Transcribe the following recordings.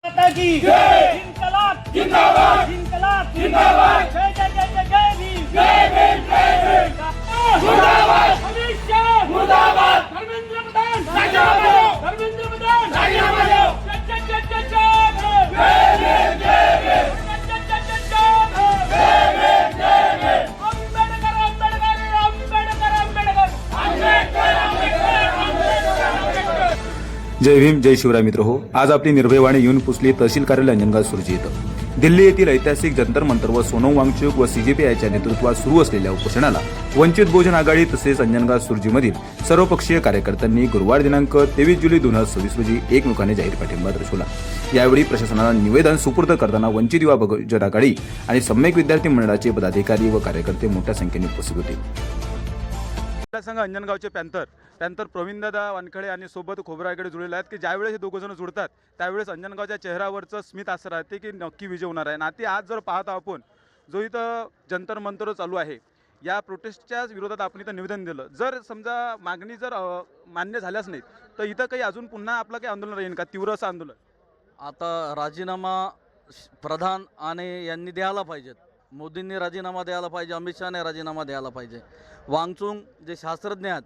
माता की जय। इनकलाब जिंदाबाद, इनकलाब जिंदाबाद। जय जय जय जय जय भीम, जय भीम जय भीम। मुर्दाबाद अमित शाह, मुर्दाबाद धर्मेंद्र प्रधान, धर्मेंद्र प्रधान, जय जय जय जय जय भीम, जय भीम जय भीम, जय जय जय जय भीम, जय भीम जय भीम। अंबेडकर अंबेडकर अंबेडकर अंबेडकर अंबेडकर अंबेडकर अंबेडकर। जय भीम जय शिवराय मित्र हो, आज आपली निर्भयवाणी येऊन पुसली तहसील कार्यालय अंजनगाव सुरजी इथं। दिल्ली येथील ऐतिहासिक जंतर मंतर व सोनम वांगचूक व सीजेपीआयच्या नेतृत्वात सुरू असलेल्या उपोषणाला वंचित बहुजन आघाडी तसेच अंजनगाव सुरजीमधील सर्वपक्षीय कार्यकर्त्यांनी गुरुवार दिनांक 23 जुलै 2026 रोजी एकमुखाने जाहीर पाठिंबा दर्शवला। यावेळी प्रशासनाला निवेदन सुपूर्द करताना वंचित युवा बहुजन आघाडी आणि सम्यक विद्यार्थी मंडळाचे पदाधिकारी व कार्यकर्ते मोठ्या संख्येने उपस्थित होते। संघ अंजनगावचे पॅन्थर प्रवीणदादा वानखळे आणि सोबत खोबरागडे जुळलेले आहेत की ज्यावेळेस हे दोघं जण जुळतात त्यावेळेस अंजनगावच्या चेहऱ्यावरचं स्मित असं राहते की नक्की विजय होणार आहे। नाती आज जर पाहत आपण जो इथं जंतर मंतर चालू आहे या प्रोटेस्टच्या विरोधात आपण इथं निवेदन दिलं, जर समजा मागणी जर मान्य झाल्याच नाही तर इथं काही अजून पुन्हा आपलं काही आंदोलन राहील का, तीव्र असं आंदोलन? आता राजीनामा प्रधान आणि यांनी द्यायला पाहिजेत, मोदींनी राजीनामा द्यायला पाहिजे, अमित शहाने राजीनामा द्यायला पाहिजे। वांगचुंग जे शास्त्रज्ञ आहेत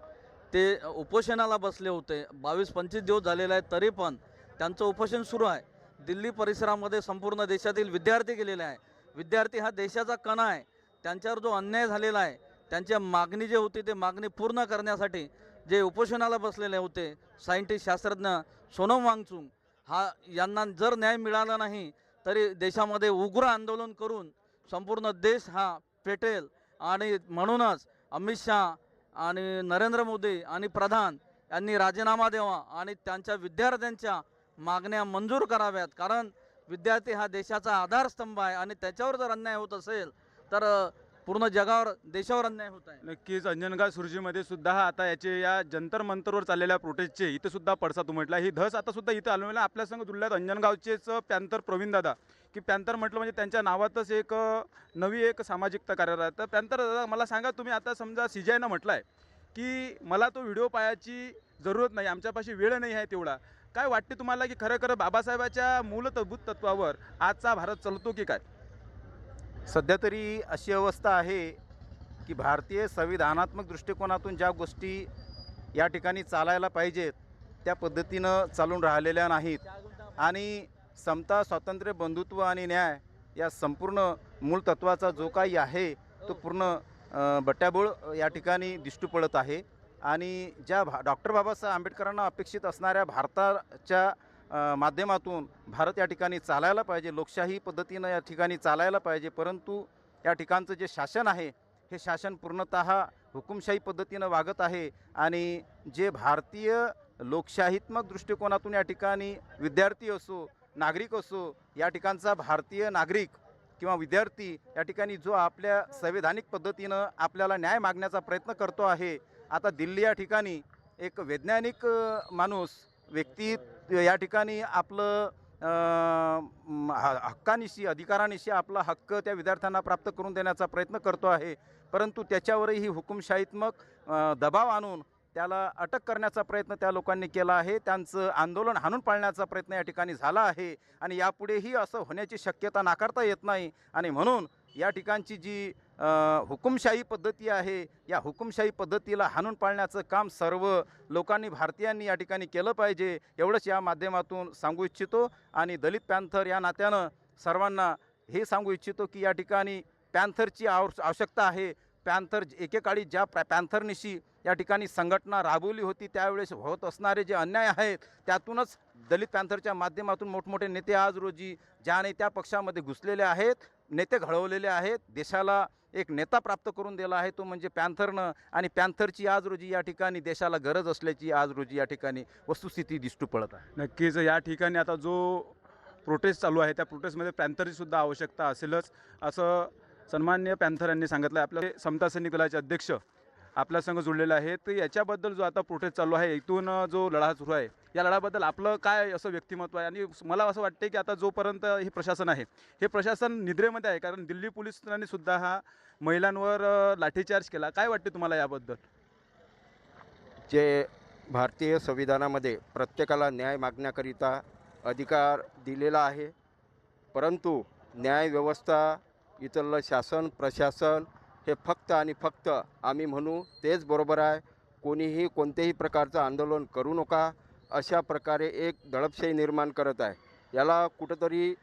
ते उपोषणाला बसले होते, 22-25 दिवस झालेले आहेत तरी पण त्यांचं उपोषण सुरू आहे। दिल्ली परिसरामध्ये संपूर्ण देशातील विद्यार्थी गेलेले आहे। विद्यार्थी हा देशाचा कणा आहे, त्यांच्यावर जो अन्याय झालेला आहे त्यांच्या मागणी जे होती ते मागणी पूर्ण करण्यासाठी जे उपोषणाला बसलेले होते सायंटिस्ट शास्त्रज्ञ सोनम वांगचुंग यांना जर न्याय मिळाला नाही तरी देशामध्ये उग्र आंदोलन करून संपूर्ण देश हा पेटेल। आणि म्हणूनच अमित शाह आणि नरेंद्र मोदी आणि प्रधान यांनी राजीनामा द्यावा आणि त्यांच्या विद्यार्थ्यांच्या मागण्या मंजूर कराव्यात, कारण विद्यार्थी हा देशाचा आधारस्तंभ आहे आणि त्याच्यावर जर अन्याय होत असेल तर पूर्ण जगावर देशावर अन्याय होत आहे। नक्कीच अंजनगाव सुरजीमध्ये सुद्धा आता याचे या जंतर मंतरवर चाललेल्या प्रोटेस्टचे इथं सुद्धा पडसाद उमटला। ही धस आता सुद्धा इथं आलेला आपल्या संग जुळल्यात अंजनगावचेच पॅन्थर प्रवीणदादा की पॅन्थर म्हटलं म्हणजे त्यांच्या नावातच एक नवी एक सामाजिकता कार्यरत आहे। तर पॅन्थर दादा मला सांगा, तुम्ही आता समजा सीजेआयनं म्हटलं आहे की मला तो व्हिडिओ पाहायची जरूरत नाही, आमच्यापाशी वेळ नाही आहे तेवढा, काय वाटते तुम्हाला की खरं खरं बाबासाहेबाच्या मूलभूत तत्वावर आजचा भारत चालतो की काय? सध्या तरी अशी अवस्था आहे की भारतीय संविधानात्मक दृष्टिकोनातून ज्या गोष्टी या ठिकाणी चालायला पाहिजेत त्या पद्धतीनं चालून राहिलेल्या नाहीत आणि समता, स्वातंत्र्य, बंधुत्व आणि न्याय या संपूर्ण मूळ तत्वाचा जो काही आहे तो पूर्ण बट्ट्याबोळ या ठिकाणी दिसू पडत आहे। आणि ज्या डॉक्टर बाबासाहेब आंबेडकरांना अपेक्षित असणाऱ्या भारताच्या माध्यमातून भारत या ठिकाणी चालायला पाहिजे, लोकशाही पद्धतीनं या ठिकाणी चालायला पाहिजे, परंतु या ठिकाणचं जे शासन आहे हे शासन पूर्णतः हुकुमशाही पद्धतीनं वागत आहे। आणि जे भारतीय लोकशाहीत्मक दृष्टिकोनातून या ठिकाणी विद्यार्थी असो, नागरिक असो, या ठिकाणचा भारतीय नागरिक किंवा विद्यार्थी या ठिकाणी जो आपल्या संवैधानिक पद्धतीनं आपल्याला न्याय मागण्याचा प्रयत्न करतो आहे। आता दिल्ली या ठिकाणी एक वैज्ञानिक माणूस व्यक्ती या ठिकाणी आपलं हक्कानिशी, अधिकारानिशी आपला हक्क त्या विद्यार्थ्यांना प्राप्त करून देण्याचा प्रयत्न करतो आहे, परंतु त्याच्यावरही हुकुमशाहीत्मक दबाव आणून त्याला अटक करण्याचा प्रयत्न त्या लोकांनी केला आहे। त्यांचं आंदोलन हाणून पाडण्याचा प्रयत्न या ठिकाणी झाला आहे आणि यापुढेही असं होण्याची शक्यता नाकारता येत नाही। आणि म्हणून या ठिकाणची जी हुकुमशाही पद्धती आहे या हुकुमशाही पद्धतीला हाणून पाडण्याचं काम सर्व लोकांनी, भारतीयांनी या ठिकाणी केलं पाहिजे, एवढंच या माध्यमातून सांगू इच्छितो। आणि दलित पॅन्थर या नात्यानं सर्वांना हे सांगू इच्छितो की या ठिकाणी पॅन्थरची आवश्यकता आहे। पॅन्थर एकेकाळी ज्या पॅन्थरनिशी या ठिकाणी संघटना राबवली होती त्यावेळेस होत असणारे जे अन्याय आहेत त्यातूनच दलित पॅन्थरच्या माध्यमातून मोठमोठे नेते आज रोजी ज्याने त्या पक्षामध्ये घुसलेले आहेत, नेते घडवलेले आहेत, देशाला एक नेता प्राप्त करून दिला आहे तो म्हणजे पॅन्थरनं। आणि पॅन्थरची आज रोजी या ठिकाणी देशाला गरज असल्याची आज रोजी या ठिकाणी वस्तुस्थिती दिसू पडत आहे। नक्कीच या ठिकाणी आता जो प्रोटेस्ट चालू आहे त्या प्रोटेस्टमध्ये पॅन्थरची सुद्धा आवश्यकता असेलच असं सन्माननीय पॅन्थर यांनी सांगितलं आहे। आपले समता सैनिक दलाचे अध्यक्ष आपल्या संघ जुळलेले आहेत, तर याच्याबद्दल जो आता प्रोटेस्ट चालू आहे इथून जो लढा सुरू आहे या लढ्याबद्दल आपलं काय असं व्यक्तिमत्व आहे? आणि मला असं वाटते की आता जोपर्यंत हे प्रशासन आहे हे प्रशासन निद्रेमध्ये आहे, कारण दिल्ली पोलिसांनी सुद्धा हा महिलांवर लाठीचार्ज केला, काय वाटते तुम्हाला याबद्दल? जे भारतीय संविधानामध्ये प्रत्येकाला न्याय मागण्याकरिता अधिकार दिलेला आहे, परंतु न्यायव्यवस्था, इथलं शासन प्रशासन हे फक्त आणि फक्त आम्ही म्हणू तेच बरोबर आहे, कोणीही कोणत्याही प्रकारचं आंदोलन करू नका अशा प्रकारे एक दडपशाही निर्माण करत आहे. याला कुठंतरी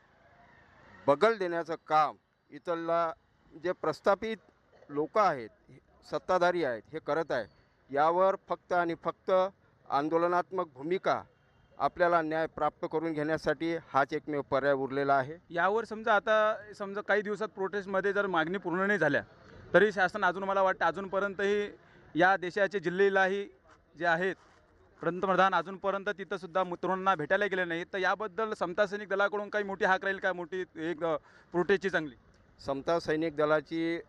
बगल देण्याचं काम इथला जे प्रस्थापित लोक आहेत, सत्ताधारी आहेत, हे करत आहे. यावर फक्त आणि फक्त आंदोलनात्मक भूमिका आपल्याला न्याय प्राप्त करून घेण्यासाठी हाच एकमेव पर्याय उरलेला आहे. यावर समजा आता काही दिवसात प्रोटेस्टमध्ये जर मागणी पूर्ण नाही झाल्या तरी शासन अजून मला वाटतं अजूनपर्यंतही या देशाचे जिल्ह्यालाही जे आहेत पंतप्रधान अजूनपर्यंत तिथंसुद्धा तरुणांना भेटायला गेले नाही, तर याबद्दल समता सैनिक दलाकडून काही मोठी हाक राहील का, मोठी एक प्रोटेस्टची चांगली? समता सैनिक दलाची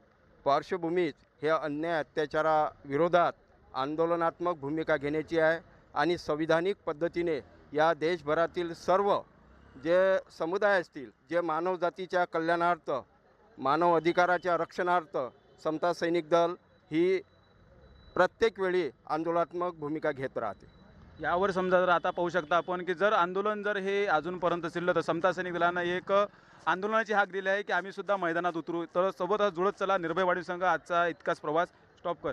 पार्श्वभूमीच हे अन्याय अत्याचाराविरोधात आंदोलनात्मक भूमिका घेण्याची आहे आणि संविधानिक पद्धतीने या देशभरातील सर्व जे समुदाय असतील, जे मानवजातीच्या कल्याणार्थ, मानव अधिकाराच्या रक्षणार्थ समता सैनिक दल ही प्रत्येक वेळी आंदोलनात्मक भूमिका घेत राहते. यावर समजा जर आता पाहू शकता आपण की जर आंदोलन जर हे अजूनपर्यंत चाललं तर समता सैनिक दलानं एक आंदोलनाची हाक दिली आहे की आम्ही सुद्धा मैदानात उतरू. तर सोबतच जुळत चला निर्भय वाढीव संघ आजचा इतकाच प्रवास स्टॉप कर.